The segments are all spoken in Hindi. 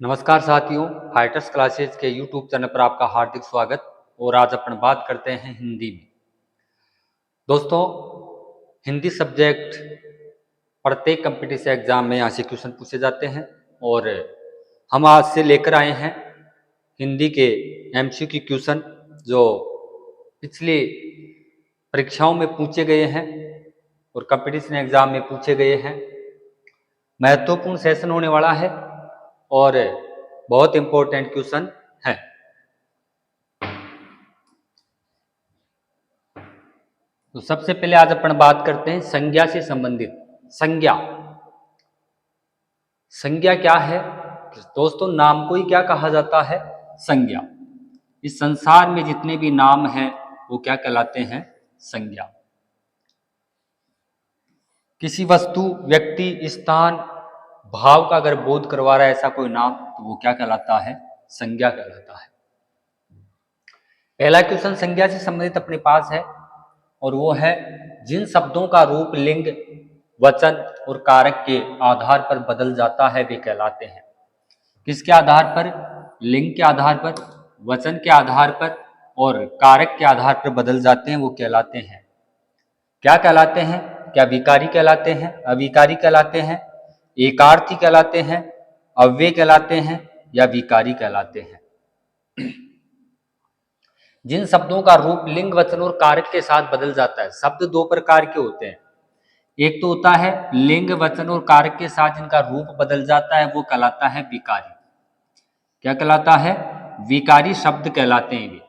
नमस्कार साथियों, फाइटर्स क्लासेस के यूट्यूब चैनल पर आपका हार्दिक स्वागत। और आज अपन बात करते हैं हिंदी में। दोस्तों, हिंदी सब्जेक्ट प्रत्येक कंपटीशन एग्जाम में यहाँ से क्वेश्चन पूछे जाते हैं और हम आज से लेकर आए हैं हिंदी के एमसीक्यू क्वेश्चन जो पिछली परीक्षाओं में पूछे गए हैं और कंपटीशन एग्जाम में पूछे गए हैं। महत्वपूर्ण सेशन होने वाला है और बहुत इंपॉर्टेंट क्वेश्चन है। तो सबसे पहले आज अपन बात करते हैं संज्ञा से संबंधित। संज्ञा क्या है दोस्तों? नाम को ही क्या कहा जाता है? संज्ञा। इस संसार में जितने भी नाम हैं वो क्या कहलाते हैं? संज्ञा। किसी वस्तु, व्यक्ति, स्थान, भाव का अगर बोध करवा रहा है ऐसा कोई नाम तो वो क्या कहलाता है? संज्ञा कहलाता है। पहला क्वेश्चन संज्ञा से संबंधित अपने पास है और वो है जिन शब्दों का रूप लिंग, वचन और कारक के आधार पर बदल जाता है वे कहलाते हैं। किसके आधार पर? लिंग के आधार पर, वचन के आधार पर और कारक के आधार पर बदल जाते हैं वो कहलाते हैं। क्या कहलाते हैं? क्या विकारी कहलाते हैं, अविकारी कहलाते हैं, एकार्थी कहलाते हैं, अव्यय कहलाते हैं या विकारी कहलाते हैं? जिन शब्दों का रूप लिंग, वचन और कारक के साथ बदल जाता है। शब्द दो प्रकार के होते हैं। एक तो होता है लिंग, वचन और कारक के साथ जिनका रूप बदल जाता है वो कहलाता है विकारी। क्या कहलाता है? विकारी शब्द कहलाते हैं वे।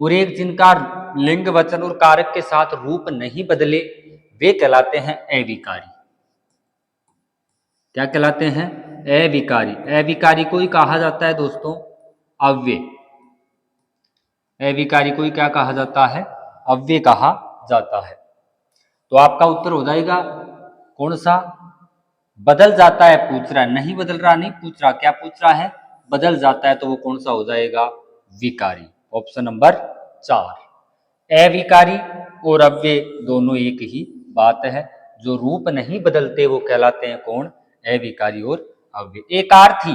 और एक जिनका लिंग, वचन और कारक के साथ रूप नहीं बदले वे कहलाते हैं अविकारी। क्या कहलाते हैं? अविकारी। अविकारी को ही कहा जाता है दोस्तों अव्यय। अविकारी को ही क्या कहा जाता है? अव्यय कहा जाता है। तो आपका उत्तर हो जाएगा कौन सा? बदल जाता है पूछ रहा है, नहीं बदल रहा नहीं पूछ रहा। क्या पूछ रहा है? बदल जाता है, तो वो कौन सा हो जाएगा? विकारी। Option number 4। अविकारी और अव्यय दोनों एक ही बात है। जो रूप नहीं बदलते वो कहलाते हैं कौन? अविकारी और अव्यय। एकार्थी।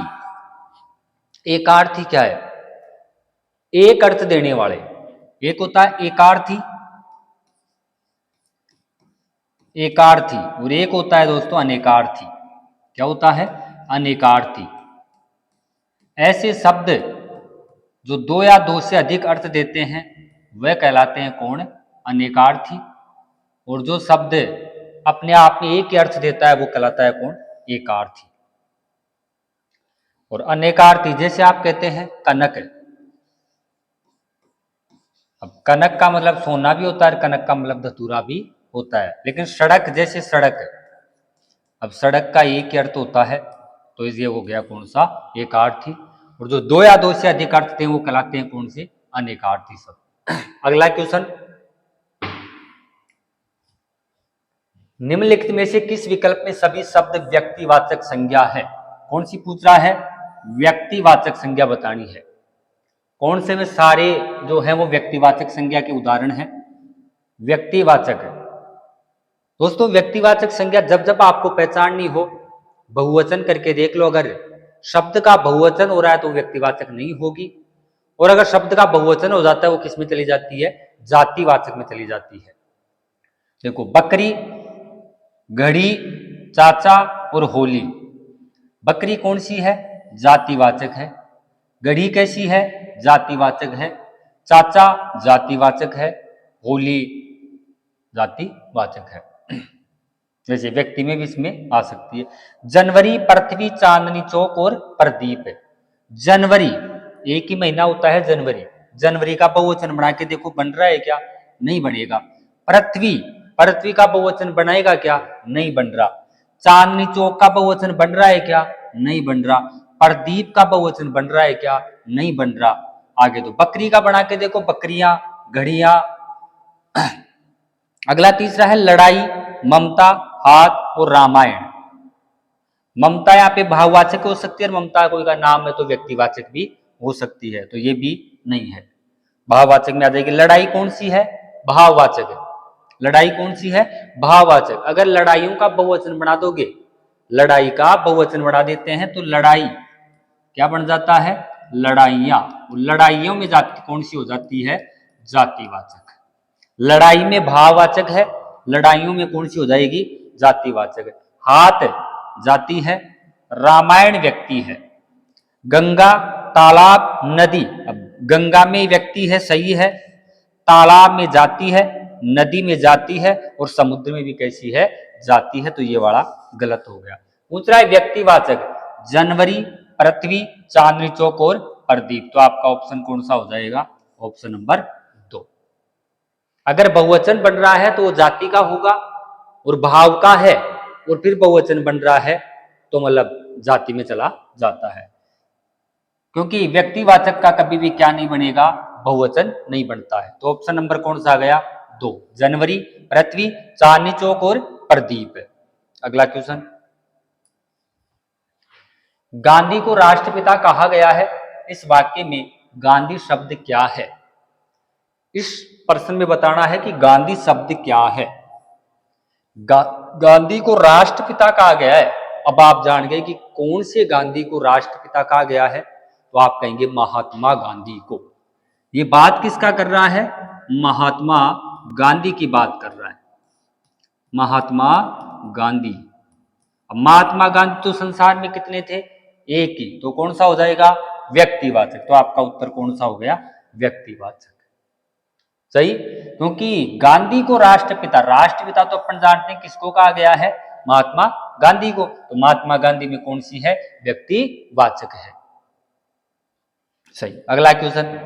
एकार्थी क्या है? एक अर्थ देने वाले। एक होता है एकार्थी, एकार्थी, और एक होता है दोस्तों अनेकार्थी। क्या होता है? अनेकार्थी। ऐसे शब्द जो दो या दो से अधिक अर्थ देते हैं वह कहलाते हैं कौन? अनेकार्थी। और जो शब्द अपने आप में एक ही अर्थ देता है वो कहलाता है कौन? एकार्थी। और अनेकार्थी जैसे आप कहते हैं कनक। अब कनक का मतलब सोना भी होता है, कनक का मतलब धतूरा भी होता है। लेकिन सड़क, जैसे सड़क, अब सड़क का एक ही अर्थ होता है तो ये हो गया कौन सा? एकार्थी। और जो दो या दो से अधिक अर्थ थे वो कहलाते हैं कौन से? अनेकार्थी शब्द। अगला क्वेश्चन, निम्नलिखित में से किस विकल्प में सभी शब्द व्यक्तिवाचक संज्ञा है? कौन सी पूछ रहा है? व्यक्तिवाचक संज्ञा बतानी है। कौन से में सारे जो है वो व्यक्तिवाचक संज्ञा के उदाहरण हैं? व्यक्तिवाचक है दोस्तों। व्यक्तिवाचक संज्ञा जब जब आपको पहचाननी हो, बहुवचन करके देख लो। अगर शब्द का बहुवचन हो रहा है तो व्यक्तिवाचक नहीं होगी, और अगर शब्द का बहुवचन हो जाता है वो किस में चली जाती है? जातिवाचक में चली जाती है। देखो, बकरी, घड़ी, चाचा और होली। बकरी कौन सी है? जातिवाचक है। घड़ी कैसी है? जातिवाचक है। चाचा जातिवाचक है। होली जातिवाचक है। जैसे व्यक्ति में भी इसमें आ सकती है। जनवरी, पृथ्वी, चांदनी चौक और प्रदीप। जनवरी एक ही महीना होता है जनवरी। जनवरी का बहुवचन बना के देखो, बन रहा है क्या? नहीं बनेगा। पृथ्वी, पृथ्वी का बहुवचन बनाएगा क्या? नहीं बन रहा। चांदनी चौक का बहुवचन बन रहा है क्या? नहीं बन रहा। प्रदीप का बहुवचन बन रहा है क्या? नहीं बन रहा। आगे तो बकरी का बना के देखो, बकरियां, घड़ियां। अगला तीसरा है लड़ाई, ममता, हाथ और रामायण। ममता यहाँ पे भाववाचक हो सकती है और ममता कोई का नाम है तो व्यक्तिवाचक भी हो सकती है, तो ये भी नहीं है, भाववाचक में आ जाएगी। लड़ाई कौन सी है? भाववाचक है। लड़ाई कौन सी है? भाववाचक। अगर लड़ाइयों का बहुवचन बना दोगे, लड़ाई का बहुवचन बना देते हैं तो लड़ाई, क्या बन जाता है, लड़ाइयां। लड़ाइयों में जाति कौन सी हो जाती है, जातिवाचक। लड़ाई में भाववाचक है, लड़ाइयों में कौन सी हो जाएगी, जातिवाचक। हाथ जाति है, रामायण व्यक्ति है, गंगा तालाब नदी, अब गंगा में व्यक्ति है सही है, तालाब में जाति है, नदी में जाति है, और समुद्र में भी कैसी है, जाति है, तो ये वाला गलत हो गया। पूछ रहा है व्यक्तिवाचक, जनवरी, पृथ्वी, चांदनी चौक और प्रदीप, तो आपका ऑप्शन कौन सा हो जाएगा, ऑप्शन नंबर 2। अगर बहुवचन बन रहा है तो वो जाति का होगा, और भाव का है और फिर बहुवचन बन रहा है तो मतलब जाति में चला जाता है, क्योंकि व्यक्तिवाचक का कभी भी क्या नहीं बनेगा, बहुवचन नहीं बनता है। तो ऑप्शन नंबर कौन सा आ गया, 2, जनवरी, पृथ्वी, चांदनी चौक और प्रदीप। अगला क्वेश्चन, गांधी को राष्ट्रपिता कहा गया है, इस वाक्य में गांधी शब्द क्या है। इस प्रश्न में बताना है कि गांधी शब्द क्या है। गांधी को राष्ट्रपिता कहा गया है। अब आप जान गए कि कौन से गांधी को राष्ट्रपिता कहा गया है, तो आप कहेंगे महात्मा गांधी को। ये बात किसका कर रहा है, महात्मा गांधी की बात कर रहा है, महात्मा गांधी। अब महात्मा गांधी तो संसार में कितने थे, एक ही, तो कौन सा हो जाएगा, व्यक्तिवाचक। तो आपका उत्तर कौन सा हो गया, व्यक्तिवाचक। सही, क्योंकि गांधी को राष्ट्रपिता, राष्ट्रपिता तो अपन जानते हैं किसको कहा गया है, महात्मा गांधी को, तो महात्मा गांधी में कौन सी है, व्यक्तिवाचक है। सही। अगला क्वेश्चन,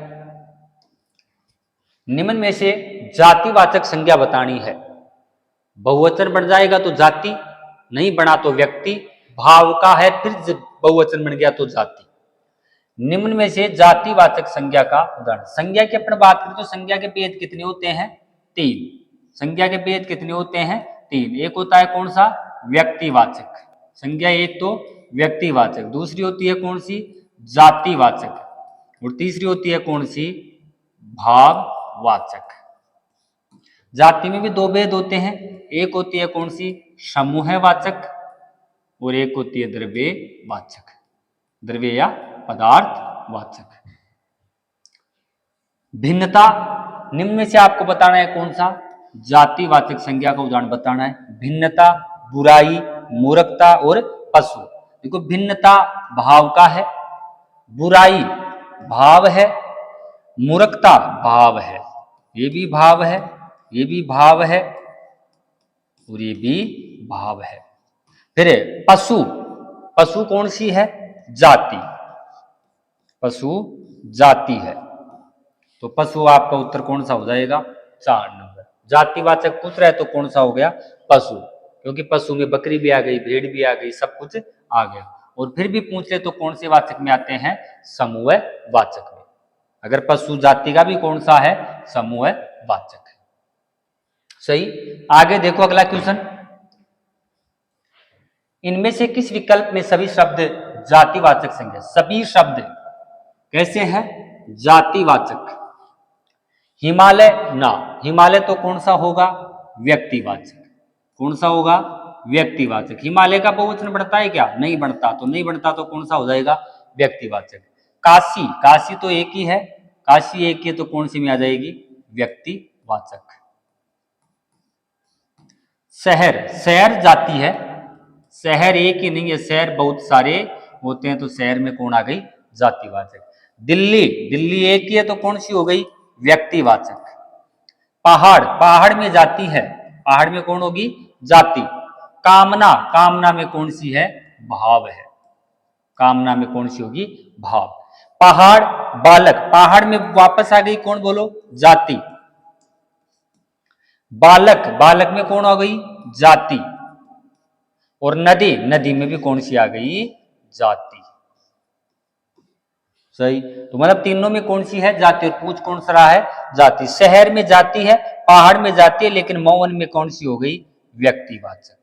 निम्न में से जातिवाचक संज्ञा बतानी है। बहुवचन बन जाएगा तो जाति, नहीं बना तो व्यक्ति, भाव का है फिर बहुवचन बन गया तो जाति। निम्न में से जातिवाचक संज्ञा का उदाहरण। संज्ञा की अपन बात करें तो संज्ञा के भेद कितने होते हैं, 3। संज्ञा के भेद कितने होते हैं, 3। एक होता है कौन सा, व्यक्तिवाचक संज्ञा, एक तो व्यक्तिवाचक, दूसरी होती है कौन सी, जातिवाचक, और तीसरी होती है कौन सी, भाववाचक। जाति में भी 2 भेद होते हैं, एक होती है कौन सी, समूहवाचक, और एक होती है द्रव्यवाचक, द्रव्य या पदार्थवाचक। भिन्नता, निम्न में से आपको बताना है कौन सा, जातिवाचक संज्ञा का उदाहरण बताना है। भिन्नता, बुराई, मूर्खता और पशु। देखो भिन्नता भाव का है, बुराई भाव है, मूर्खता भाव है, ये भी भाव है, ये भी भाव है, और ये भी भाव है। फिर पशु, पशु कौन सी है, जाति, पशु जाति है, तो पशु आपका उत्तर कौन सा हो जाएगा, 4 नंबर। जातिवाचक पूछ रहा है तो कौन सा हो गया, पशु, क्योंकि पशु में बकरी भी आ गई, भेड़ भी आ गई, सब कुछ आ गया। और फिर भी पूछ ले तो कौन से वाचक में आते हैं, समूह वाचक में। अगर पशु जाति का भी कौन सा है, समूह वाचक है। सही। आगे देखो अगला क्वेश्चन, इनमें से किस विकल्प में सभी शब्द जातिवाचक संज्ञा, सभी शब्द कैसे हैं, जातिवाचक। हिमालय ना, हिमालय तो कौन सा होगा, व्यक्तिवाचक, कौन सा होगा, व्यक्तिवाचक। हिमालय का बहुवचन बढ़ता है क्या, नहीं बढ़ता, तो नहीं बढ़ता तो कौन सा हो जाएगा, व्यक्तिवाचक। काशी, काशी तो एक ही है, काशी एक ही है, तो कौन सी में आ जाएगी, व्यक्तिवाचक। शहर, शहर जाति है, शहर एक ही नहीं है, शहर बहुत सारे होते हैं, तो शहर में कौन आ गई, जातिवाचक। दिल्ली, दिल्ली एक ही है, तो कौन सी हो गई, व्यक्तिवाचक। पहाड़, पहाड़ में जाति है, पहाड़ में कौन होगी, जाति। कामना, कामना में कौन सी है, भाव है, कामना में कौन सी होगी, भाव। पहाड़, बालक, पहाड़ में वापस आ गई कौन, बोलो, जाति। बालक, बालक में कौन आ गई, जाति। और नदी, नदी में भी कौन सी आ गई, जाति। सही, तो मतलब तीनों में कौन सी है, जाति। और पूछ कौन सा रहा है, जाति। शहर में जाति है, पहाड़ में जाति है, लेकिन मौन में कौन सी हो गई, व्यक्तिवाचक।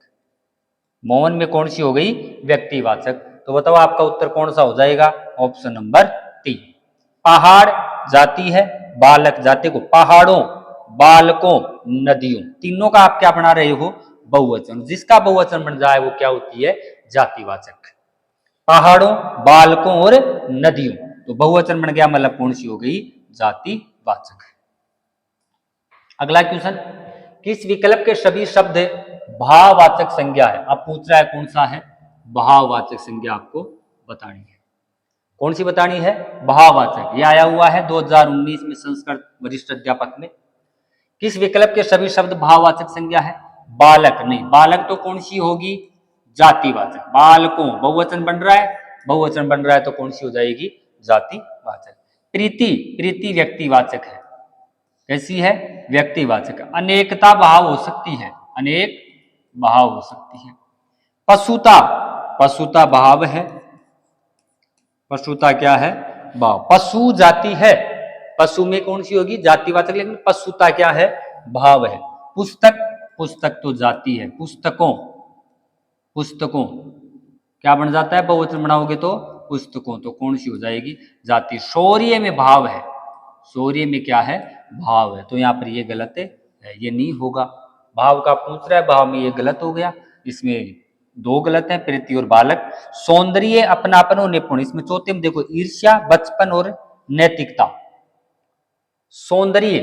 मौन में कौन सी हो गई, व्यक्तिवाचक। तो बताओ आपका उत्तर कौन सा हो जाएगा, ऑप्शन नंबर 3। पहाड़ जाति है, बालक जाति को, पहाड़ों, बालकों, नदियों, तीनों का आप क्या बना रहे हो, बहुवचन। जिसका बहुवचन बन जाए वो क्या होती है, जातिवाचक। पहाड़ों, बालकों और नदियों। तो बहुवचन बन गया, मतलब कौन सी हो गई, जातिवाचक। अगला क्वेश्चन, किस विकल्प के सभी शब्द भाववाचक संज्ञा है। अब पूछ रहा है कौन सा है, भाववाचक संज्ञा आपको बतानी है। कौन सी बतानी है, भाववाचक। यह आया हुआ है 2019 में संस्कृत वरिष्ठ अध्यापक में। किस विकल्प के सभी शब्द भाववाचक संज्ञा है, बालक नहीं, बालक तो कौन सी होगी, जातिवाचक। बालकों बहुवचन बन रहा है, बहुवचन बन रहा है तो कौन सी हो जाएगी, जातिवाचक। प्रीति, प्रीति व्यक्तिवाचक है, कैसी है, व्यक्तिवाचक। अनेकता भाव हो सकती है, अनेक भाव हो सकती है। पशुता, पशुता भाव है, पशुता क्या है, भाव। पशु जाति है, पशु में कौन सी होगी, जातिवाचक, लेकिन पशुता क्या है, भाव है। पुस्तक, पुस्तक तो जाति है, पुस्तकों, पुस्तकों क्या बन जाता है, बहुवचन बनाओगे तो पुस्तकों, तो कौन सी हो जाएगी, जाति। शौर्य में भाव है, शौर्य में क्या है, भाव है, तो यहाँ पर ये गलत है, ये नहीं होगा। भाव का पूछ रहा है, भाव में ये गलत हो गया, इसमें दो गलत है, प्रीति और बालक। सौंदर्य, अपनापन और निपुण, इसमें चौथे में देखो, ईर्ष्या, बचपन और नैतिकता। सौंदर्य,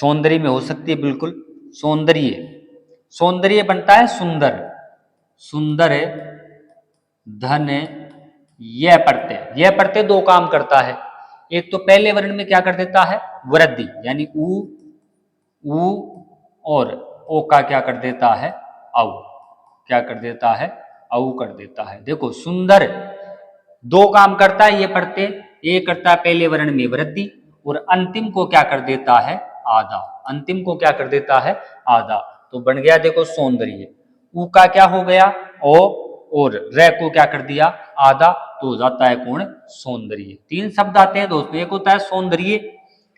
सौंदर्य में हो सकती है बिल्कुल, सौंदर्य, सौंदर्य बनता है सुंदर, सुंदर है, धन है, यह प्रत्यय, यह प्रत्यय दो काम करता है। एक तो पहले वर्ण में क्या कर देता है, वृद्धि, यानी ऊ और ओ का क्या कर देता है, औ, क्या कर देता है, औ कर देता है। देखो सुंदर दो काम करता है ये प्रत्यय, एक करता है पहले वर्ण में वृद्धि, और अंतिम को क्या कर देता है, आधा, अंतिम को क्या कर देता है, आधा, तो बन गया देखो सौंदर्य। ऊ का क्या हो गया, ओ, और रे को क्या कर दिया, आधा, तो हो जाता है कौन, सौंदर्य। तीन शब्द आते हैं दोस्तों, एक होता है सौंदर्य,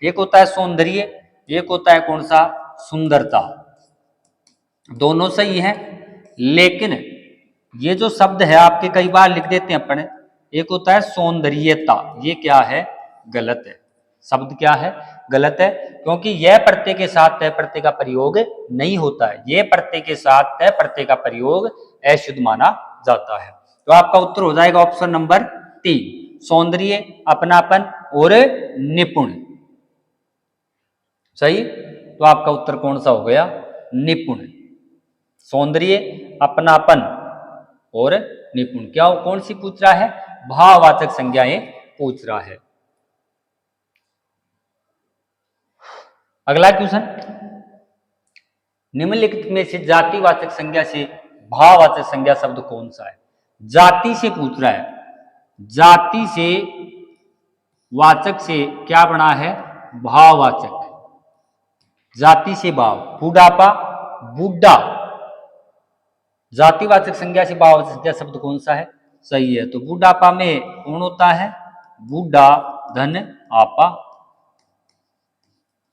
एक होता है सौंदर्य, एक होता है कौन सा, सुंदरता। दोनों सही है, लेकिन ये जो शब्द है आपके कई बार लिख देते हैं अपने, एक होता है सौंदर्यता, ये क्या है, गलत है, शब्द क्या है, गलत है, क्योंकि यह प्रत्यय के साथ तय प्रत्यय का प्रयोग नहीं होता है, यह प्रत्यय के साथ तय प्रत्यय का प्रयोग अशुद्ध माना जाता है। तो आपका उत्तर हो जाएगा ऑप्शन नंबर 3, सौंदर्य, अपनापन और निपुण। सही, तो आपका उत्तर कौन सा हो गया, निपुण। सौंदर्य, अपनापन और निपुण। क्या कौन सी पूछ रहा है, भाववाचक संज्ञाएं पूछ रहा है। अगला क्वेश्चन, निम्नलिखित में से जातिवाचक संज्ञा से भाववाचक संज्ञा शब्द कौन सा है। जाति से पूछ रहा है, जाति से वाचक से क्या बना है, भाववाचक, जाति से भाव। बुढ़ापा, बुढ़ा, जातिवाचक संज्ञा से भाववाचक संज्ञा शब्द कौन सा है, सही है। तो बुढ़ापा में कौन होता है, बूढ़ा, धन आपा।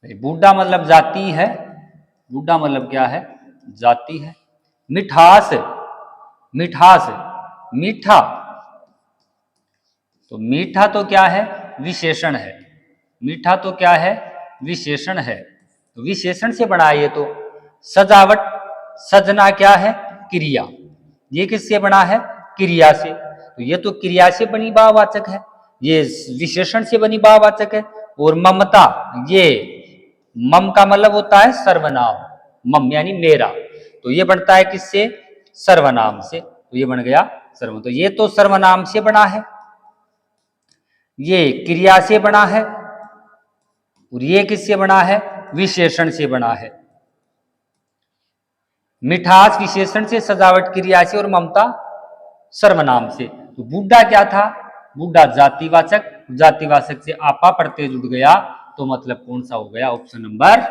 बूढ़ा मतलब जाति है, बूढ़ा मतलब क्या है, जाति है। मिठास, मिठास, मीठा, तो मीठा तो क्या है, विशेषण है, मीठा तो क्या है, विशेषण है, तो विशेषण से बना है ये तो। सजावट, सजना क्या है, क्रिया, ये किससे बना है, क्रिया से, तो ये तो क्रिया से बनी भाववाचक है, ये विशेषण से बनी भाववाचक है। और ममता, ये मम का मतलब होता है सर्वनाम, मम यानी मेरा, तो ये बनता है किससे, सर्वनाम से, तो ये बन गया सर्वनाम। तो ये तो सर्वनाम से बना है, ये क्रिया से बना है, और ये किससे बना है, विशेषण से बना है। मिठास विशेषण से, सजावट क्रिया से, और ममता सर्वनाम से। तो बूढ़ा क्या था, बूढ़ा जातिवाचक, जातिवाचक से आपा प्रत्यय जुड़ गया, तो मतलब कौन सा हो गया, ऑप्शन नंबर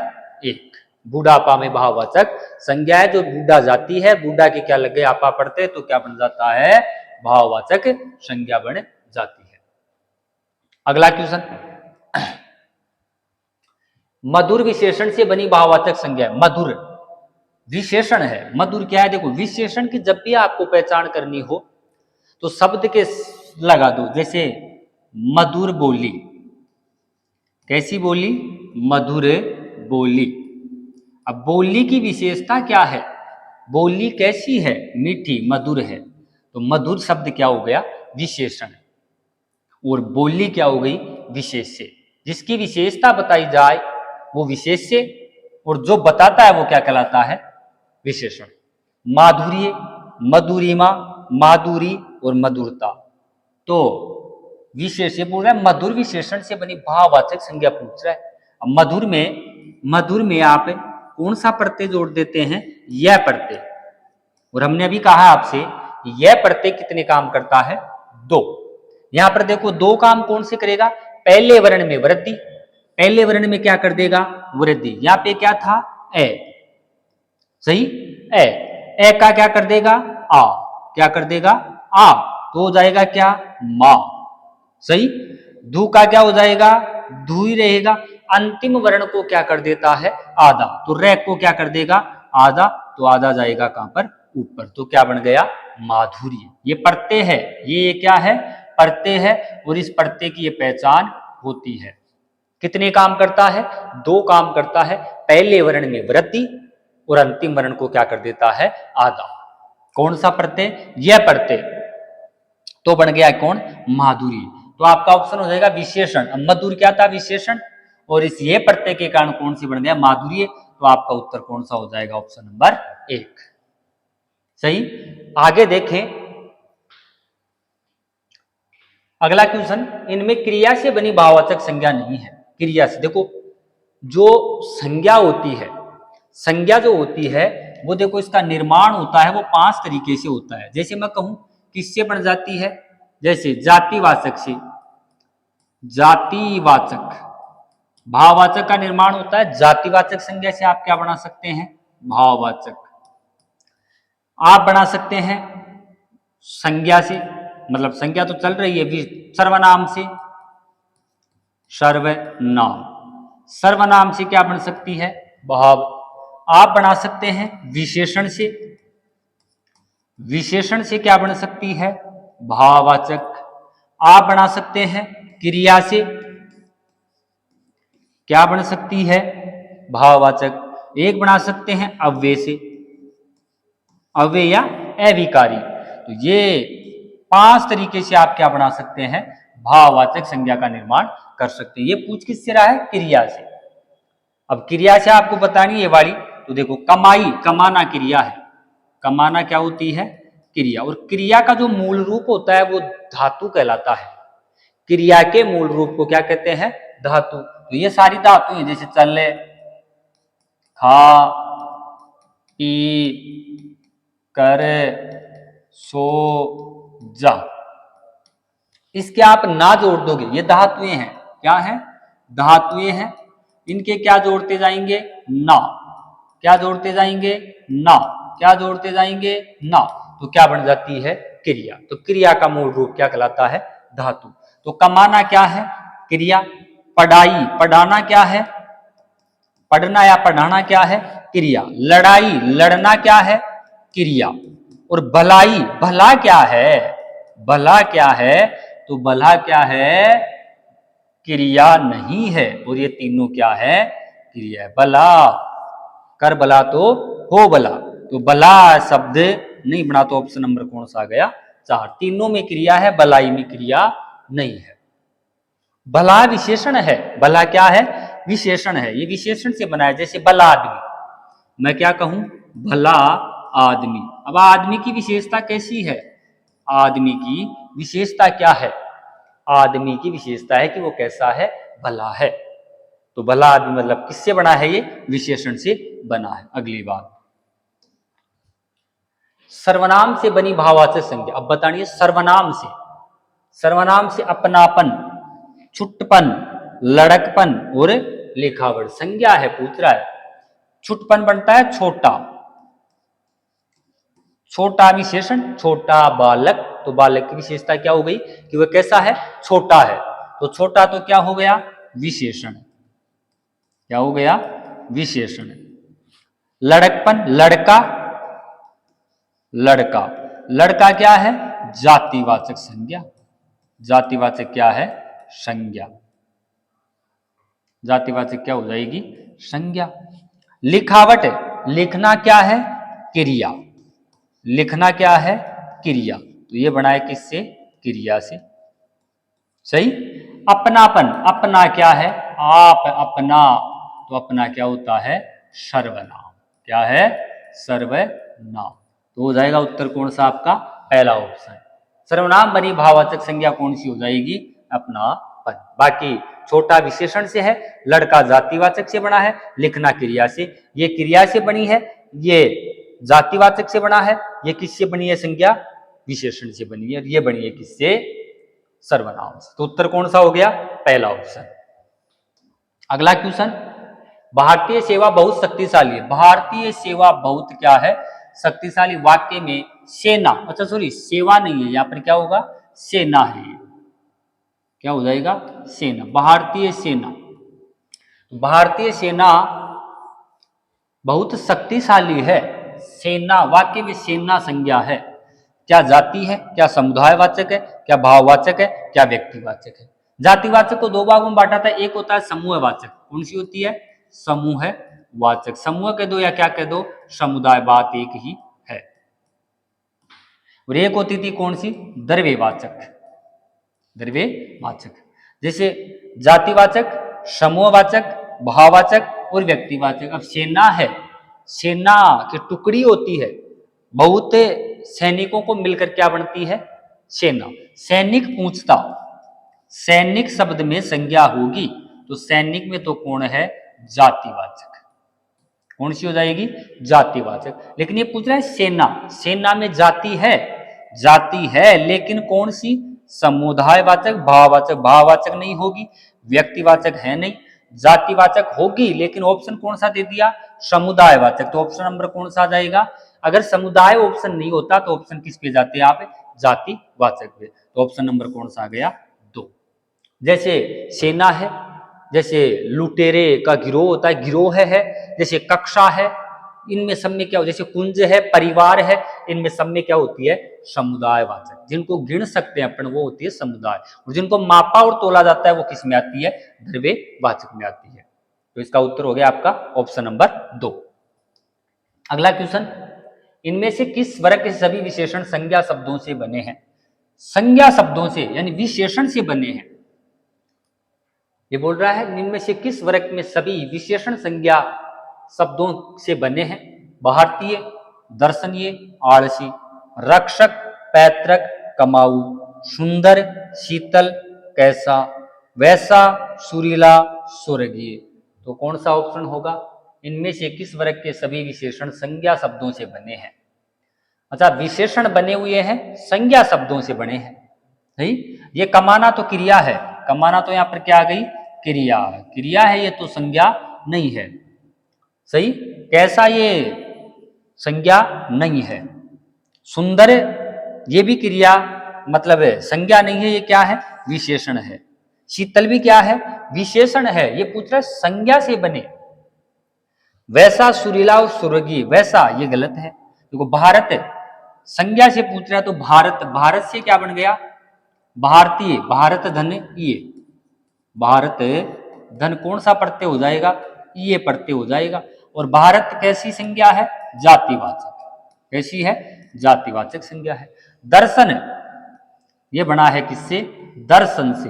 1। बूढ़ापा में भाववाचक संज्ञा है, जो बूढ़ा जाति है, बूढ़ा के क्या लग गए, आपा प्रत्यय, तो क्या बन जाता है, भाववाचक संज्ञा बन जाती है। अगला क्वेश्चन, मधुर विशेषण से बनी भाववाचक संज्ञा। मधुर विशेषण है, मधुर क्या है, देखो विशेषण की जब भी आपको पहचान करनी हो तो शब्द के लगा दो, जैसे मधुर बोली, कैसी बोली, मधुर बोली। अब बोली की विशेषता क्या है, बोली कैसी है, मीठी, मधुर है, तो मधुर शब्द क्या हो गया, विशेषण, और बोली क्या हो गई, विशेष्य। जिसकी विशेषता बताई जाए वो विशेष्य, और जो बताता है वो क्या कहलाता है, विशेषण। माधुर्य, मधुरिमा, माधुरी और मधुरता। तो विशेष्य पूछ रहा है, मधुर विशेषण से बनी भाववाचक संज्ञा पूछ रहा है। अब मधुर में आप कौन सा प्रत्यय जोड़ देते हैं, यह प्रत्यय। और हमने अभी कहा आपसे यह प्रत्यय कितने काम करता है, दो। यहां पर देखो दो काम कौन से करेगा, पहले वर्ण में वृद्धि, पहले वर्ण में क्या कर देगा, वृद्धि। यहां पे क्या था, ए, सही, ए का क्या कर देगा, आ, क्या कर देगा, आ, तो हो जाएगा क्या, मा, सही। धू का क्या हो जाएगा, धू ही रहेगा। अंतिम वर्ण को क्या कर देता है, आधा, तो रे को क्या कर देगा, आधा, तो आधा जाएगा कहां पर, ऊपर। तो क्या बन गया, माधुर्य। ये प्रत्यय है, ये क्या है, प्रत्यय है, और इस प्रत्यय की ये पहचान होती है। कितने काम करता है, दो काम करता है, पहले वर्ण में वृद्धि और अंतिम वर्ण को क्या कर देता है, आधा। कौन सा प्रत्यय, यह प्रत्यय, तो बन गया कौन, माधुरी। तो आपका ऑप्शन हो जाएगा विशेषण। मधुर क्या था, विशेषण, और इस ये प्रत्यय के कारण कौन सी बन गया, माधुर्य। तो आपका उत्तर कौन सा हो जाएगा, ऑप्शन नंबर 1, सही। आगे देखें अगला क्वेश्चन, इनमें क्रिया से बनी भाववाचक संज्ञा नहीं है। क्रिया से, देखो जो संज्ञा होती है, संज्ञा जो होती है वो देखो इसका निर्माण होता है वो 5 तरीके से होता है। जैसे मैं कहूं किससे बन जाती है, जैसे जातिवाचक से, जातिवाचक, भाववाचक का निर्माण होता है जातिवाचक संज्ञा से। आप क्या बना सकते हैं, भाववाचक। आप बना सकते हैं संज्ञा से, मतलब संज्ञा तो चल रही है, सर्वनाम से, सर्वनाम, सर्वनाम से क्या बन सकती है, भाव। आप बना सकते हैं विशेषण से, विशेषण से क्या बन सकती है, भाववाचक। आप बना सकते हैं क्रिया से, क्या बन सकती है, भाववाचक। एक बना सकते हैं अव्यय से, अव्यय या अविकारी। तो ये 5 तरीके से आप क्या बना सकते हैं, भाववाचक संज्ञा का निर्माण कर सकते हैं। ये पूछ किससे रहा है, क्रिया से। अब क्रिया से आपको बतानी है वाली, तो देखो कमाई, कमाना क्रिया है, कमाना क्या होती है, क्रिया। और क्रिया का जो मूल रूप होता है वो धातु कहलाता है। क्रिया के मूल रूप को क्या कहते हैं, धातु। तो ये सारी धातु हैं, जैसे चले, खा, पी, कर, सो, जा। इसके आप ना जोड़ दोगे, ये धातुएं हैं, क्या है, धातुएं हैं। इनके क्या जोड़ते जाएंगे, ना, क्या जोड़ते जाएंगे, ना, क्या जोड़ते जाएंगे, ना। तो क्या बन जाती है, क्रिया। तो क्रिया का मूल रूप क्या कहलाता है, धातु। तो कमाना क्या है, क्रिया। पढ़ाई, पढ़ाना क्या है, पढ़ना या पढ़ाना क्या है, क्रिया। लड़ाई, लड़ना क्या है, क्रिया। और भलाई, भला क्या है, भला क्या है, तो भला क्या है, क्रिया नहीं है। और ये तीनों क्या है, क्रिया है। भला, कर भला तो हो भला, तो भला शब्द नहीं बना, तो ऑप्शन नंबर कौन सा आ गया, 4। तीनों में क्रिया है, भलाई में क्रिया नहीं है। भला विशेषण है, भला क्या है, विशेषण है, ये विशेषण से बना है। जैसे भला आदमी, मैं क्या कहूं, भला आदमी। अब आदमी की विशेषता कैसी है, आदमी की विशेषता क्या है, आदमी की विशेषता है कि वो कैसा है, भला है। तो भला आदमी मतलब किससे बना है, ये विशेषण से बना है। अगली बात, सर्वनाम से बनी भाववाचक संज्ञा। अब बताइए सर्वनाम से, सर्वनाम से अपनापन, छुटपन, लड़कपन और लिखावट संज्ञा है, पूछ रहा है। छुटपन बनता है छोटा, छोटा विशेषण, छोटा बालक। तो बालक की विशेषता क्या हो गई कि वह कैसा है, छोटा है। तो छोटा तो क्या हो गया, विशेषण, क्या हो गया, विशेषण। लड़कपन, लड़का, लड़का, लड़का क्या है, जातिवाचक संज्ञा, जातिवाचक क्या है, संज्ञा, जातिवाचक क्या हो जाएगी, संज्ञा। लिखावट, लिखना क्या है, क्रिया, लिखना क्या है, क्रिया। तो ये बना है किससे, क्रिया से। सही। अपनापन, अपना क्या है? आप अपना, तो अपना क्या होता है? सर्वनाम। क्या है? सर्वनाम। तो हो जाएगा उत्तर कौन सा आपका? पहला ऑप्शन। सर्वनाम बनी भाववाचक संज्ञा कौन सी हो जाएगी? अपनापन। बाकी छोटा विशेषण से है, लड़का जातिवाचक से बना है, लिखना क्रिया से। ये क्रिया से बनी है, ये जातिवाचक से बना है, ये किससे बनी है? संज्ञा विशेषण से बनी है। ये बनी है किससे? सर्वनाम से। तो उत्तर कौन सा हो गया? पहला ऑप्शन। अगला क्वेश्चन, भारतीय सेवा बहुत शक्तिशाली है। भारतीय सेवा बहुत क्या है? शक्तिशाली। वाक्य में सेना, अच्छा सॉरी सेवा नहीं है, यहां पर क्या होगा? सेना है। क्या हो जाएगा? सेना। भारतीय सेना, भारतीय सेना बहुत शक्तिशाली है। सेना, वाक्य में सेना संज्ञा है। क्या जाति है? क्या समुदायवाचक है? क्या भाववाचक है? क्या व्यक्तिवाचक है? जातिवाचक को दो भागों में बांटा था। एक होता है समूहवाचक। कौन सी होती है? समूहवाचक। समूह कह दो या क्या कह दो, समुदाय, बात एक ही है। और एक होती थी कौन सी? द्रव्यवाचक। द्रव्यवाचक। जैसे जातिवाचक, समूहवाचक, भाववाचक और व्यक्तिवाचक। अब सेना है, सेना की टुकड़ी होती है, बहुत सैनिकों को मिलकर क्या बनती है? सेना। सैनिक पूछता, सैनिक शब्द में संज्ञा होगी तो सैनिक में तो कौन है? जातिवाचक। कौन सी हो जाएगी? जातिवाचक। लेकिन ये पूछ रहा है सेना, सेना में जाति है, जाति है लेकिन कौन सी? समुदायवाचक, भाववाचक। भाववाचक नहीं होगी, व्यक्तिवाचक है नहीं, जातिवाचक होगी लेकिन ऑप्शन कौन सा दे दिया? समुदायवाचक। तो ऑप्शन नंबर कौन सा आ जाएगा? अगर समुदाय ऑप्शन नहीं होता तो ऑप्शन किस पे जाते हैं आप? जातिवाचक पे। तो ऑप्शन नंबर कौन सा आ गया? 2। जैसे सेना है, जैसे लुटेरे का गिरोह होता है, गिरोह है, जैसे कक्षा है, इनमें सब में क्या हो? जैसे कुंज है, परिवार है, इनमें सब में क्या होती है? समुदायवाचक। जिनको गिन सकते हैं अपन वो होती है समुदाय, और जिनको मापा और तोला जाता है वो किस में आती है? द्रव्यवाचक में आती है। तो इसका उत्तर हो गया आपका ऑप्शन नंबर 2। अगला क्वेश्चन, इनमें से किस वर्ग के सभी विशेषण संज्ञा शब्दों से बने हैं? संज्ञा शब्दों से यानी विशेषण से बने हैं। ये बोल रहा है इनमें से किस वर्ग में सभी विशेषण संज्ञा शब्दों से बने हैं? भारतीय, दर्शनीय, आलसी, रक्षक, पैतृक, कमाऊ, सुंदर, शीतल, कैसा, वैसा, सुरीला, स्वर्गीय। तो कौन सा ऑप्शन होगा? इनमें से किस वर्ग के सभी विशेषण संज्ञा शब्दों से बने हैं? अच्छा, विशेषण बने हुए हैं, संज्ञा शब्दों से बने हैं। सही। ये कमाना तो क्रिया है, कमाना तो यहां पर क्या आ गई? क्रिया। क्रिया है ये, तो संज्ञा नहीं है। सही। कैसा, ये संज्ञा नहीं है। सुंदर, ये भी क्रिया मतलब है, संज्ञा नहीं है, ये क्या है? विशेषण है। शीतल भी क्या है? विशेषण है। ये पूछ रहा है संज्ञा से बने। वैसा, सुरीला और स्वर्गीय, वैसा ये गलत है। देखो भारत संज्ञा से पूछ रहा है तो भारत, भारत से क्या बन गया? भारतीय, भारत धन ये, भारत धन कौन सा प्रत्यय हो जाएगा? ये प्रत्यय हो जाएगा। और भारत कैसी संज्ञा है? जातिवाचक। कैसी है? जातिवाचक संज्ञा है। दर्शन, ये बना है किससे? दर्शन से।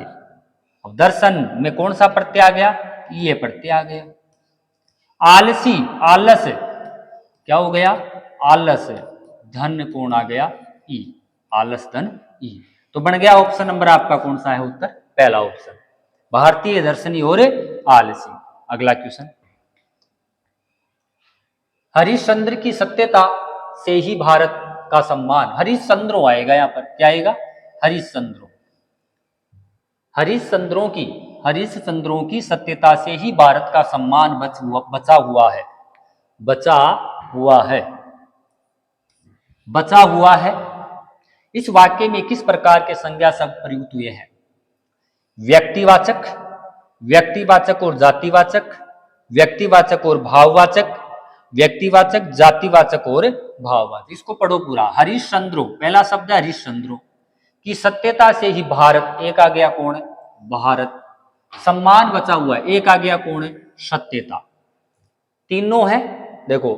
अब दर्शन में कौन सा प्रत्यय आ गया? ये प्रत्यय आ गया। आलसी, आलस, क्या हो गया? आलस। धन कौन आ गया? ई। आलस धन ई। तो बन गया ऑप्शन नंबर आपका कौन सा है उत्तर? पहला ऑप्शन, भारतीय, दर्शनी और आलसी। अगला क्वेश्चन, हरिश्चंद्र की सत्यता से ही भारत का सम्मान। हरिश्चंद्रों आएगा यहां पर, क्या आएगा? हरिश्चंद्रों। हरिश्चंद्रों की सत्यता से ही भारत का सम्मान बचा हुआ है। बचा हुआ है, बचा हुआ है। इस वाक्य में किस प्रकार के संज्ञा शब्द प्रयुक्त हुए हैं? व्यक्तिवाचक, व्यक्तिवाचक और जातिवाचक, व्यक्तिवाचक और भाववाचक, व्यक्तिवाचक, जातिवाचक और भाववाचक। इसको पढ़ो पूरा। हरिश्चंद्रों, पहला शब्द है हरिश्चंद्रों की सत्यता से ही भारत, एक आ गया कौन? भारत। सम्मान बचा हुआ है, एक आ गया कौन? सत्यता। तीनों है। देखो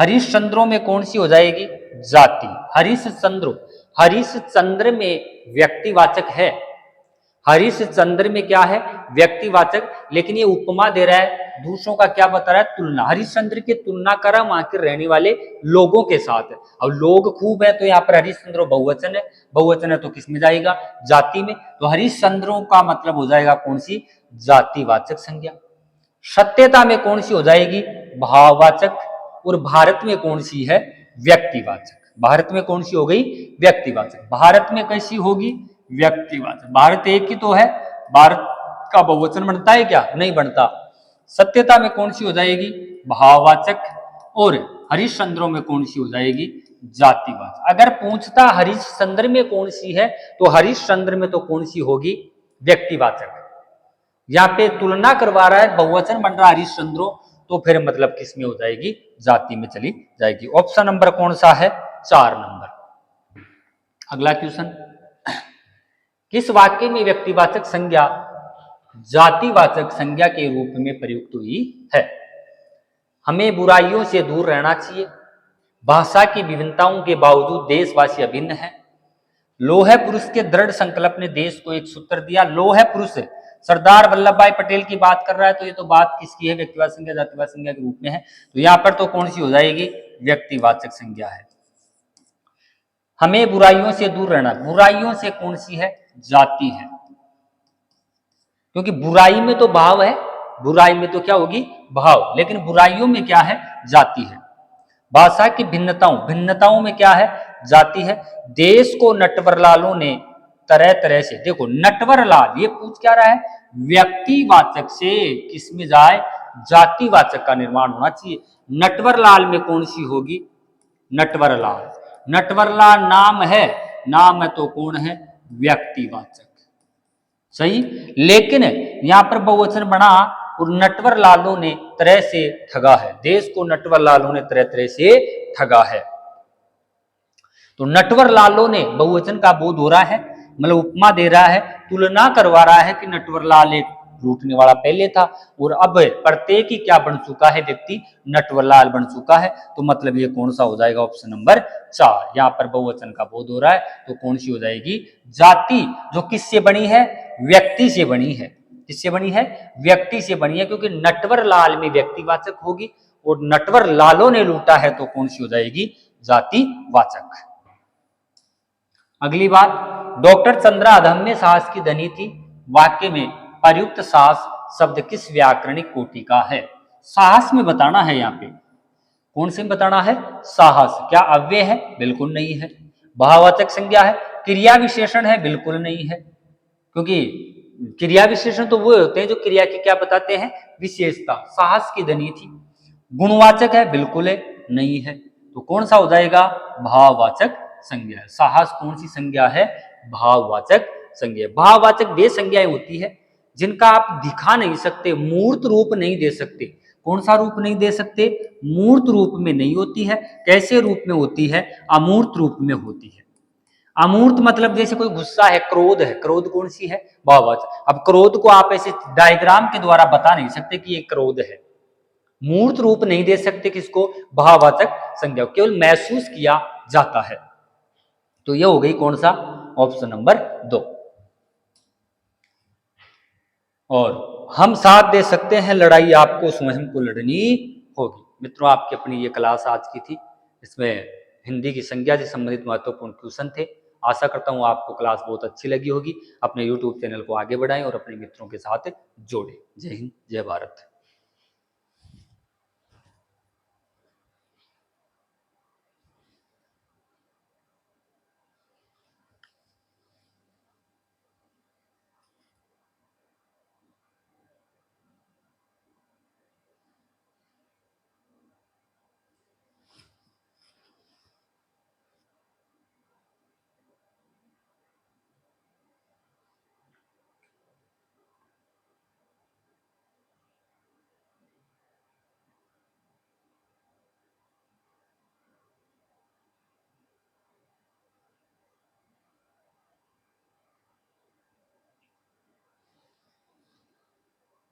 हरिश्चंद्रों में कौन सी हो जाएगी? जाति। हरिश्चंद्रों, हरिश्चंद्र में व्यक्तिवाचक है, हरिश्चंद्र में क्या है, व्यक्तिवाचक, लेकिन ये उपमा दे रहा है, दूसरों का क्या बता रहा है, तुलना। हरिश्चंद्र की तुलना करा वहां के रहने वाले लोगों के साथ। अब लोग खूब है तो यहाँ पर हरिश्चंद्र बहुवचन है, बहुवचन है तो किस में जाएगा, जाति में। तो हरिश्चंद्रों का मतलब हो जाएगा कौन सी, जातिवाचक संज्ञा। सत्यता में कौन सी हो जाएगी, भाववाचक। और भारत में कौन सी है, व्यक्तिवाचक। भारत में कौन सी हो गई, व्यक्तिवाचक। भारत में कैसी होगी, व्यक्तिवाचक। भारत एक ही तो है, भारत का बहुवचन बनता है क्या, नहीं बनता। सत्यता में कौन सी हो जाएगी, भाववाचक। और हरिश्चंद्रों में कौन सी हो जाएगी, जातिवाचक। अगर पूछता हरिश्चंद्र में कौन सी है, तो हरिश्चंद्र में तो कौन सी होगी, व्यक्तिवाचक। यहाँ पे तुलना करवा रहा है, बहुवचन बन रहा है हरिश्चंद्रों, तो फिर मतलब किस में हो जाएगी, जाति में चली जाएगी। ऑप्शन नंबर कौन सा है, 4 नंबर। अगला क्वेश्चन, किस वाक्य में व्यक्तिवाचक संज्ञा जातिवाचक संज्ञा के रूप में प्रयुक्त हुई है। हमें बुराइयों से दूर रहना चाहिए, भाषा की विभिन्नताओं के बावजूद देशवासी अभिन्न है, लोह पुरुष के दृढ़ संकल्प ने देश को एक सूत्र दिया। लोह पुरुष सरदार वल्लभ भाई पटेल की बात कर रहा है, तो ये तो बात किसकी है, व्यक्तिवाचक संज्ञा जातिवाचक संज्ञा के रूप में है। तो यहाँ पर तो कौन सी हो जाएगी, व्यक्तिवाचक संज्ञा है। हमें बुराइयों से दूर रहना, बुराइयों से कौन सी है, जाति है, क्योंकि बुराई में तो भाव है, बुराई में तो क्या होगी, भाव, लेकिन बुराइयों में क्या है, जाति है। भाषा की भिन्नताओं, भिन्नताओं में क्या है, जाति है। देश को नटवरलालों ने तरह तरह से, देखो नटवरलाल ये पूछ क्या रहा है, व्यक्तिवाचक से किसमें जाए, जातिवाचक का निर्माण होना चाहिए। नटवरलाल में कौन सी होगी, नटवरलाल। नटवरलाल नाम है, नाम है तो कौन है, व्यक्तिवाचक, सही। लेकिन यहां पर बहुवचन बना और नटवर लालों ने तरह से ठगा है, देश को नटवर लालों ने तरह तरह से ठगा है। तो नटवर लालों ने बहुवचन का बोध हो रहा है, मतलब उपमा दे रहा है, तुलना करवा रहा है कि नटवर लाल एक लूटने वाला पहले था और अब प्रत्येक ही क्या बन चुका है, व्यक्ति नटवरलाल बन चुका है। तो मतलब ये कौन सा हो जाएगा, ऑप्शन नंबर 4। यहाँ पर बहुवचन का बोध हो रहा है, तो कौन सी हो जाएगी, जाति, जो किससे बनी है, व्यक्ति से बनी है। किससे बनी है, व्यक्ति से बनी है, क्योंकि नटवर लाल में व्यक्तिवाचक होगी और नटवर लालों ने लूटा है, तो कौन सी हो जाएगी, जातिवाचक। अगली बात, डॉक्टर चंद्रा अदम्य साहस की धनी थी, वाक्य में प्रयुक्त साहस शब्द किस व्याकरणिक कोटि का है। साहस में बताना है, यहाँ पे कौन से में बताना है, साहस। क्या अव्यय है, बिल्कुल नहीं है। भाववाचक संज्ञा है, क्रिया विशेषण है, बिल्कुल नहीं है, क्योंकि क्रिया विशेषण तो वो होते हैं जो क्रिया की क्या बताते हैं, विशेषता। साहस की धनी थी, गुणवाचक है, बिल्कुल है, नहीं है। तो कौन सा हो जाएगा, भाववाचक संज्ञा है। साहस कौन सी संज्ञा है, भाववाचक संज्ञा। भाववाचक वे संज्ञाएं होती है जिनका आप दिखा नहीं सकते, मूर्त रूप नहीं दे सकते। कौन सा रूप नहीं दे सकते, मूर्त रूप में नहीं होती है। कैसे रूप में होती है, अमूर्त रूप में होती है। अमूर्त मतलब जैसे कोई गुस्सा है, क्रोध है, क्रोध कौन सी है, भाववाचक। अब क्रोध को आप ऐसे डायग्राम के द्वारा बता नहीं सकते कि ये क्रोध है, मूर्त रूप नहीं दे सकते किसको, भाववाचक संज्ञा, केवल महसूस किया जाता है। तो ये हो गई कौन सा, ऑप्शन नंबर 2। और हम साथ दे सकते हैं, लड़ाई आपको स्वयं को लड़नी होगी। मित्रों, आपकी अपनी ये क्लास आज की थी, इसमें हिंदी की संज्ञा से संबंधित महत्वपूर्ण क्वेश्चन थे। आशा करता हूँ आपको क्लास बहुत अच्छी लगी होगी। अपने YouTube चैनल को आगे बढ़ाएं और अपने मित्रों के साथ जोड़ें। जय हिंद, जय भारत।